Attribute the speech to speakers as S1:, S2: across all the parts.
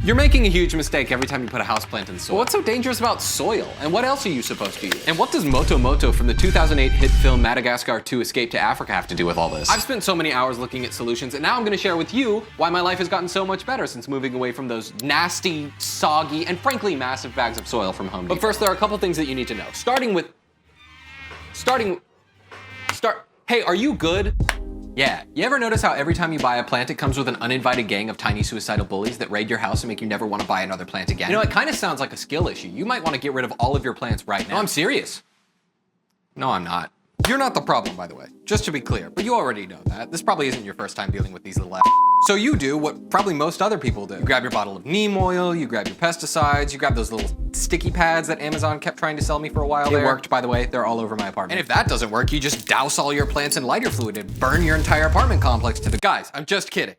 S1: You're making a huge mistake every time you put a houseplant in soil. What's so dangerous about soil? And what else are you supposed to use? And what does Moto Moto from the 2008 hit film Madagascar 2 Escape to Africa have to do with all this? I've spent so many hours looking at solutions, and now I'm gonna share with you why my life has gotten so much better since moving away from those nasty, soggy, and frankly massive bags of soil from Home Depot. But first, there are a couple things that you need to know. Hey, are you good? Yeah, you ever notice how every time you buy a plant, it comes with an uninvited gang of tiny suicidal bullies that raid your house and make you never want to buy another plant again? You know, it kind of sounds like a skill issue. You might want to get rid of all of your plants right now. No, I'm serious. No, I'm not. You're not the problem, by the way, just to be clear, but you already know that. This probably isn't your first time dealing with these little So you do what probably most other people do. You grab your bottle of neem oil, you grab your pesticides, you grab those little sticky pads that Amazon kept trying to sell me for a while. They worked, by the way. They're all over my apartment. And if that doesn't work, you just douse all your plants in lighter fluid and burn your entire apartment complex to the... Guys, I'm just kidding.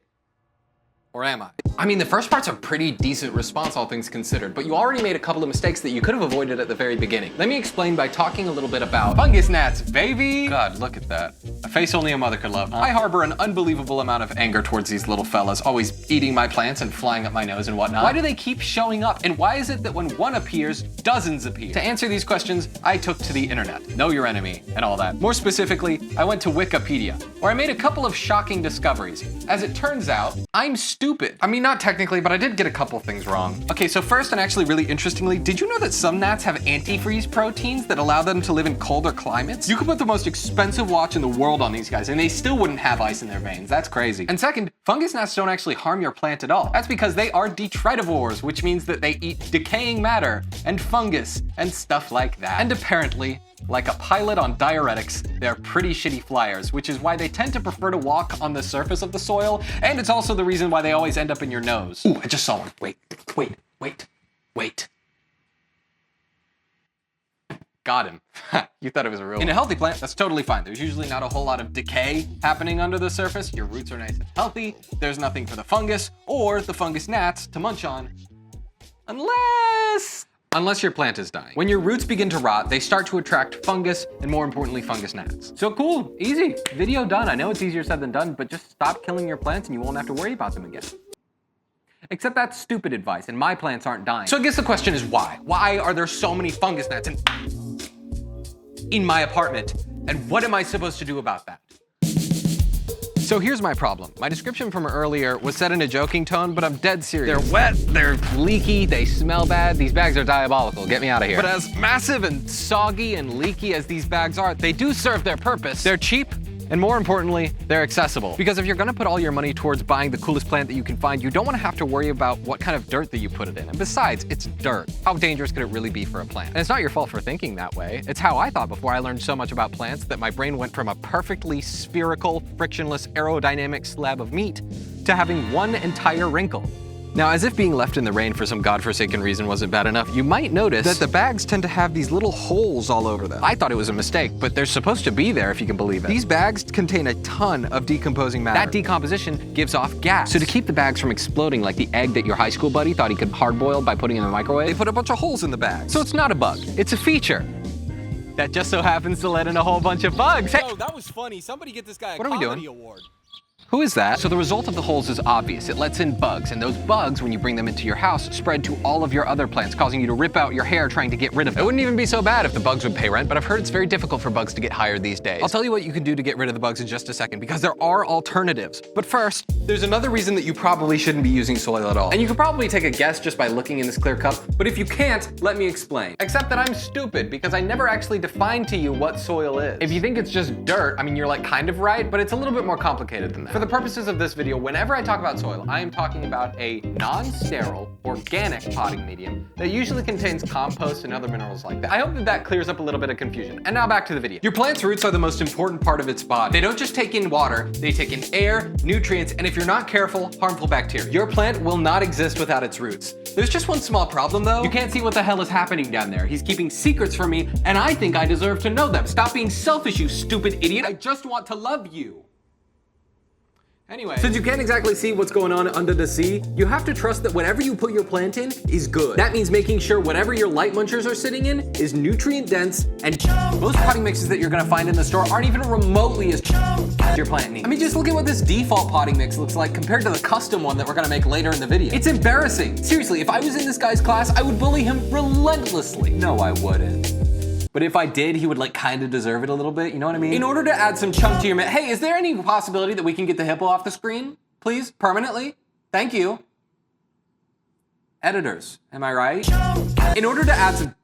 S1: Or am I? I mean, the first part's a pretty decent response, all things considered, but you already made a couple of mistakes that you could have avoided at the very beginning. Let me explain by talking a little bit about fungus gnats, baby! God, look at that. A face only a mother could love. I harbor an unbelievable amount of anger towards these little fellas, always eating my plants and flying up my nose and whatnot. Why do they keep showing up? And why is it that when one appears, dozens appear? To answer these questions, I took to the internet. Know your enemy and all that. More specifically, I went to Wikipedia, where I made a couple of shocking discoveries. As it turns out, I'm stupid. I mean, not technically, but I did get a couple things wrong. Okay, so first, and actually really interestingly, did you know that some gnats have antifreeze proteins that allow them to live in colder climates? You could put the most expensive watch in the world on these guys, and they still wouldn't have ice in their veins. That's crazy. And second, fungus gnats don't actually harm your plant at all. That's because they are detritivores, which means that they eat decaying matter and fungus and stuff like that. And apparently, like a pilot on diuretics, they're pretty shitty flyers, which is why they tend to prefer to walk on the surface of the soil, and it's also the reason why they always end up in your nose. Ooh, I just saw one. Wait. Got him. You thought it was a real one. In a healthy plant, that's totally fine. There's usually not a whole lot of decay happening under the surface. Your roots are nice and healthy. There's nothing for the fungus or the fungus gnats to munch on. Unless your plant is dying. When your roots begin to rot, they start to attract fungus, and more importantly, fungus gnats. So cool, easy, video done. I know it's easier said than done, but just stop killing your plants and you won't have to worry about them again. Except that's stupid advice, and my plants aren't dying. So I guess the question is why? Why are there so many fungus gnats in my apartment? And what am I supposed to do about that? So here's my problem. My description from earlier was said in a joking tone, but I'm dead serious. They're wet, they're leaky, they smell bad. These bags are diabolical. Get me out of here. But as massive and soggy and leaky as these bags are, they do serve their purpose. They're cheap, and more importantly, they're accessible. Because if you're gonna put all your money towards buying the coolest plant that you can find, you don't wanna have to worry about what kind of dirt that you put it in. And besides, it's dirt. How dangerous could it really be for a plant? And it's not your fault for thinking that way. It's how I thought before I learned so much about plants that my brain went from a perfectly spherical, frictionless, aerodynamic slab of meat to having one entire wrinkle. Now, as if being left in the rain for some godforsaken reason wasn't bad enough, you might notice that the bags tend to have these little holes all over them. I thought it was a mistake, but they're supposed to be there if you can believe it. These bags contain a ton of decomposing matter. That decomposition gives off gas. So to keep the bags from exploding like the egg that your high school buddy thought he could hard-boil by putting in the microwave, they put a bunch of holes in the bag. So it's not a bug, it's a feature that just so happens to let in a whole bunch of bugs. Hey,
S2: yo, that was funny. Somebody get this guy a
S1: What are we
S2: comedy
S1: doing?
S2: award.
S1: Who is that? So the result of the holes is obvious. It lets in bugs, and those bugs, when you bring them into your house, spread to all of your other plants, causing you to rip out your hair trying to get rid of them. It wouldn't even be so bad if the bugs would pay rent, but I've heard it's very difficult for bugs to get hired these days. I'll tell you what you can do to get rid of the bugs in just a second, because there are alternatives. But first, there's another reason that you probably shouldn't be using soil at all. And you can probably take a guess just by looking in this clear cup, but if you can't, let me explain. Except that I'm stupid, because I never actually defined to you what soil is. If you think it's just dirt, I mean, you're like kind of right, but it's a little bit more complicated than that. For the purposes of this video, whenever I talk about soil, I am talking about a non-sterile, organic potting medium that usually contains compost and other minerals like that. I hope that that clears up a little bit of confusion. And now back to the video. Your plant's roots are the most important part of its body. They don't just take in water, they take in air, nutrients, and if you're not careful, harmful bacteria. Your plant will not exist without its roots. There's just one small problem though. You can't see what the hell is happening down there. He's keeping secrets from me, and I think I deserve to know them. Stop being selfish, you stupid idiot. I just want to love you. Anyway, since you can't exactly see what's going on under the sea, you have to trust that whatever you put your plant in is good. That means making sure whatever your light munchers are sitting in is nutrient dense, and most potting mixes that you're gonna find in the store aren't even remotely as your plant needs. I mean, just look at what this default potting mix looks like compared to the custom one that we're gonna make later in the video. It's embarrassing. Seriously, if I was in this guy's class, I would bully him relentlessly. No, I wouldn't. But if I did, he would like kind of deserve it a little bit, you know what I mean? In order to add some chunk to your mix, hey, is there any possibility that we can get the hippo off the screen? Please, permanently? Thank you. Editors, am I right? In order to add some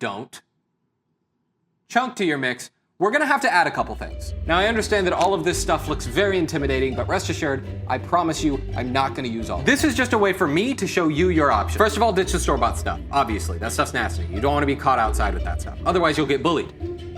S1: chunk to your mix, we're gonna have to add a couple things. Now, I understand that all of this stuff looks very intimidating, but rest assured, I promise you, I'm not gonna use all. This is just a way for me to show you your options. First of all, ditch the store-bought stuff. Obviously, that stuff's nasty. You don't wanna be caught outside with that stuff. Otherwise, you'll get bullied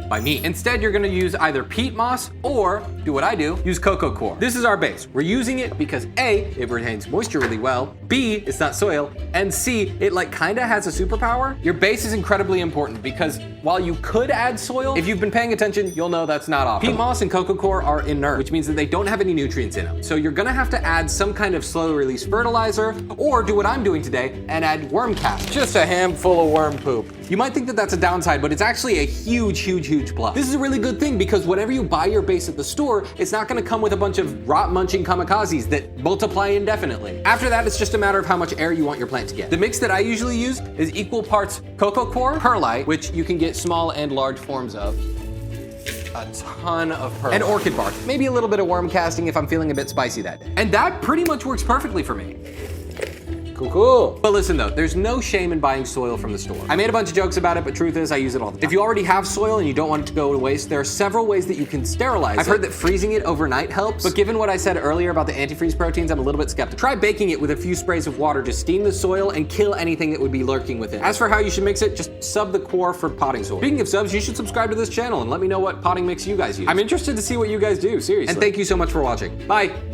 S1: by me. Instead, you're gonna use either peat moss or, do what I do, use coco coir. This is our base. We're using it because A, it retains moisture really well, B, it's not soil, and C, it like kinda has a superpower. Your base is incredibly important because while you could add soil, if you've been paying attention, you'll know that's not optimal. Peat moss and coco coir are inert, which means that they don't have any nutrients in them. So you're gonna have to add some kind of slow release fertilizer, or do what I'm doing today and add worm cast. Just a handful of worm poop. You might think that that's a downside, but it's actually a huge, huge, huge plus. This is a really good thing because whenever you buy your base at the store, it's not gonna come with a bunch of rot munching kamikazes that multiply indefinitely. After that, it's just a matter of how much air you want your plant to get. The mix that I usually use is equal parts coco coir, perlite, which you can get small and large forms of, a ton of perlite, and orchid bark. Maybe a little bit of worm casting if I'm feeling a bit spicy that day. And that pretty much works perfectly for me. Cool. But listen though, there's no shame in buying soil from the store. I made a bunch of jokes about it, but truth is I use it all the time. If you already have soil and you don't want it to go to waste, there are several ways that you can sterilize it. I've heard that freezing it overnight helps, but given what I said earlier about the antifreeze proteins, I'm a little bit skeptical. Try baking it with a few sprays of water to steam the soil and kill anything that would be lurking within. As for how you should mix it, just sub the coir for potting soil. Speaking of subs, you should subscribe to this channel and let me know what potting mix you guys use. I'm interested to see what you guys do, seriously. And thank you so much for watching. Bye.